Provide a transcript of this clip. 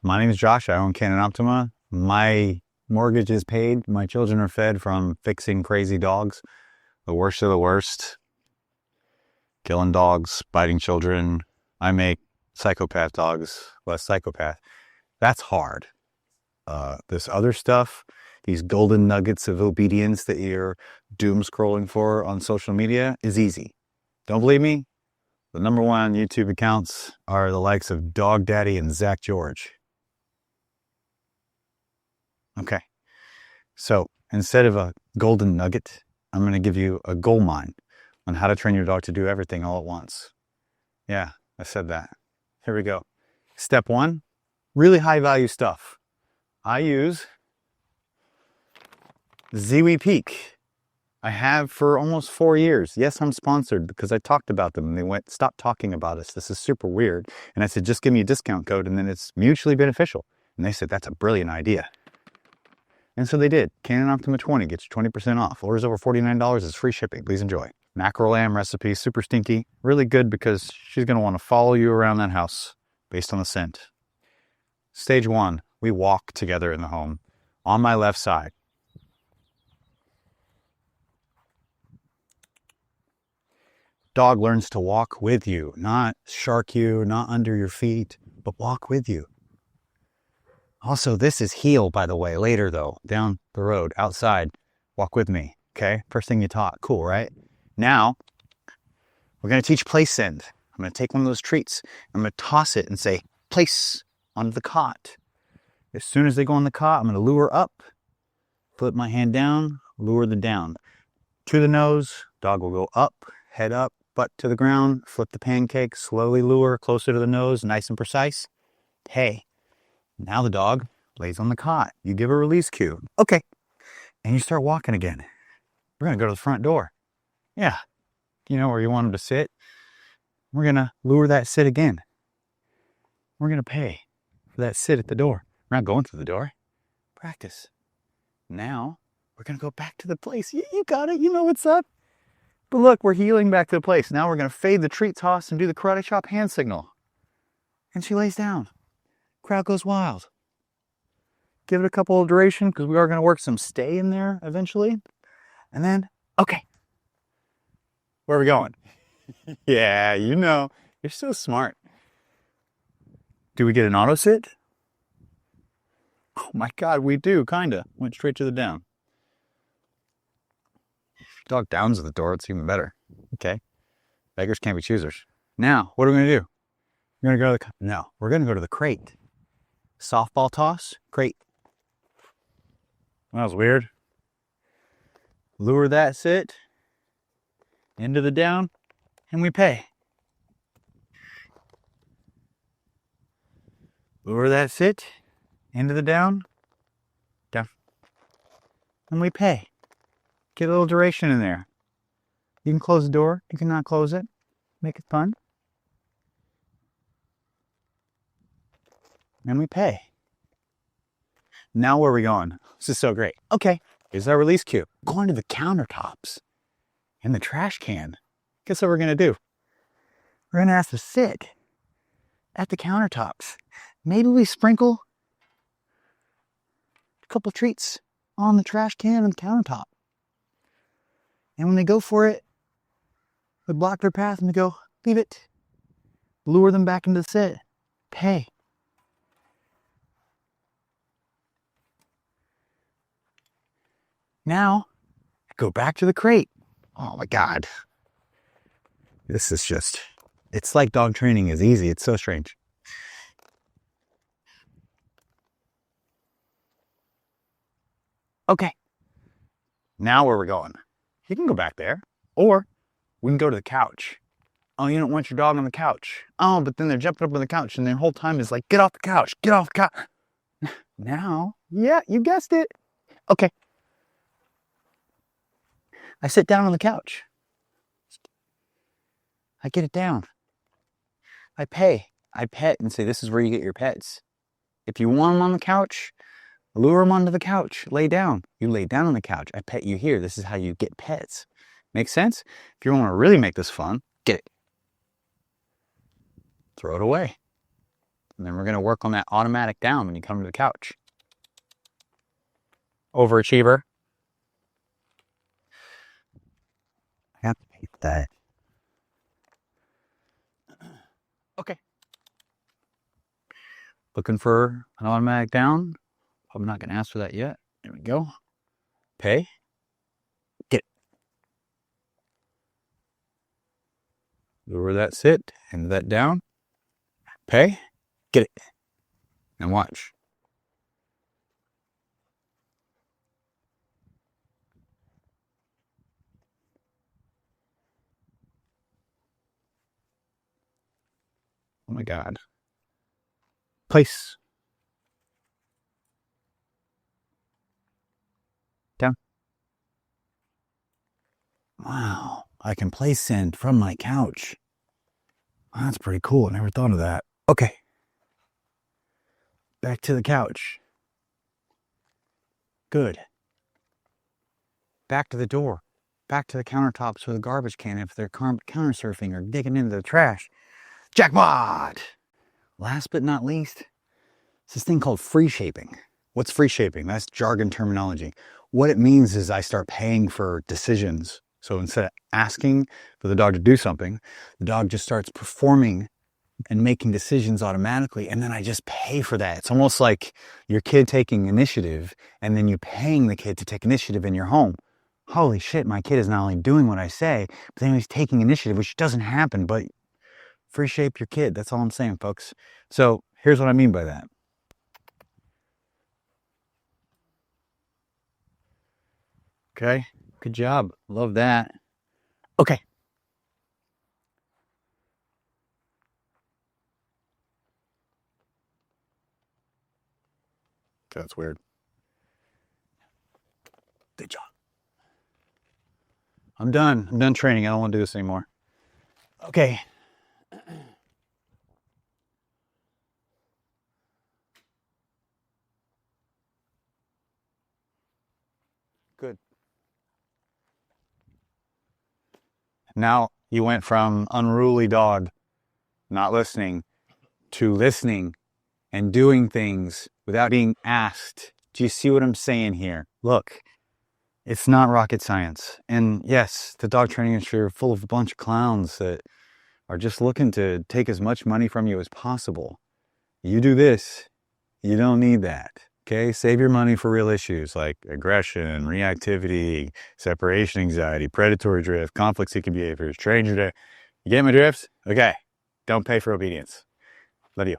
My name is Josh. I own Canon Optima. My mortgage is paid. My children are fed from fixing crazy dogs. The worst of the worst. Killing dogs, biting children. I make psychopath dogs less psychopath. That's hard. This other stuff, these golden nuggets of obedience that you're doom scrolling for on social media is easy. Don't believe me? The #1 YouTube accounts are the likes of Dog Daddy and Zach George. Okay, so instead of a golden nugget, I'm going to give you a goldmine on how to train your dog to do everything all at once. Yeah, I said that. Here we go. Step 1, really high value stuff. I use Ziwi Peak. I have for almost 4 years. Yes, I'm sponsored because I talked about them and they went, stop talking about us. This is super weird. And I said, just give me a discount code and then it's mutually beneficial. And they said, that's a brilliant idea. And so they did. Canon Optima 20 gets you 20% off. Orders over $49 is free shipping. Please enjoy. Mackerel lamb recipe, super stinky. Really good because she's going to want to follow you around that house based on the scent. Stage 1, we walk together in the home. On my left side. Dog learns to walk with you, not shark you, not under your feet, but walk with you. Also, this is heel, by the way, later though, down the road, outside, walk with me, okay? First thing you taught, cool, right? Now, we're gonna teach place send. I'm gonna take one of those treats, I'm gonna toss it and say, place onto the cot. As soon as they go on the cot, I'm gonna lure up, flip my hand down, lure them down. To the nose, dog will go up, head up, butt to the ground, flip the pancake, slowly lure closer to the nose, nice and precise. Hey. Now the dog lays on the cot. You give a release cue. Okay. And you start walking again. We're going to go to the front door. Yeah. You know where you want him to sit? We're going to lure that sit again. We're going to pay for that sit at the door. We're not going through the door. Practice. Now we're going to go back to the place. You got it. You know what's up. But look, we're healing back to the place. Now we're going to fade the treat toss and do the karate chop hand signal. And she lays down. Crowd goes wild. Give it a couple of duration because we are going to work some stay in there eventually. And then, okay. Where are we going? Yeah, you know. You're so smart. Do we get an auto sit? Oh my God, we do, kinda. Went straight to the down. Dog downs at the door, it's even better. Okay. Beggars can't be choosers. Now, what are we going to do? We're going to go to the, no, we're going to go to the crate. Softball toss, crate. That was weird. Lure that sit into the down and we pay. Lure that sit into the down, down, and we pay. Get a little duration in there. You can close the door, you can not close it. Make it fun. And we pay. Now where are we going? This is so great. Okay, here's our release cue. Going to the countertops and the trash can. Guess what we're gonna do? We're gonna ask to sit at the countertops. Maybe we sprinkle a couple treats on the trash can and the countertop. And when they go for it, we block their path and we go, leave it. Lure them back into the sit. Pay. Now, go back to the crate. Oh my God. This is just, it's like dog training is easy. It's so strange. Okay. Now where are we going? You can go back there, or we can go to the couch. Oh, you don't want your dog on the couch. Oh, but then they're jumping up on the couch and their whole time is like, get off the couch, get off the couch. Now, yeah, you guessed it. Okay. I sit down on the couch. I get it down. I pay. I pet and say, this is where you get your pets. If you want them on the couch, lure them onto the couch. Lay down. You lay down on the couch. I pet you here. This is how you get pets. Make sense? If you want to really make this fun, get it. Throw it away. And then we're going to work on that automatic down when you come to the couch. Overachiever. I have to hate that. Okay. Looking for an automatic down. I'm not going to ask for that yet. There we go. Pay. Get it. Lower that sit and that down. Pay. Get it. And watch. Oh my God. Place. Down. Wow. I can place send from my couch. That's pretty cool. I never thought of that. Okay. Back to the couch. Good. Back to the door. Back to the countertops with a garbage can if they're counter surfing or digging into the trash. Jackpot! Last but not least, it's this thing called free shaping. What's free shaping? That's jargon terminology. What it means is I start paying for decisions. So instead of asking for the dog to do something, the dog just starts performing and making decisions automatically, and then I just pay for that. It's almost like your kid taking initiative, and then you paying the kid to take initiative in your home. Holy shit, my kid is not only doing what I say, but then he's taking initiative, which doesn't happen, but free shape your kid. That's all I'm saying, folks. So here's what I mean by that. Okay, good job. Love that. Okay. That's weird. Good job. I'm done. I'm done training. I don't want to do this anymore. Okay. Good. Now you went from unruly dog, not listening, to listening and doing things without being asked. Do you see what I'm saying here? Look, it's not rocket science. And yes, the dog training industry is full of a bunch of clowns that are just looking to take as much money from you as possible. You do this, you don't need that. Okay, save your money for real issues like aggression, reactivity, separation anxiety, predatory drift, conflict-seeking behaviors, stranger drift. You get my drifts? Okay, don't pay for obedience. Love you.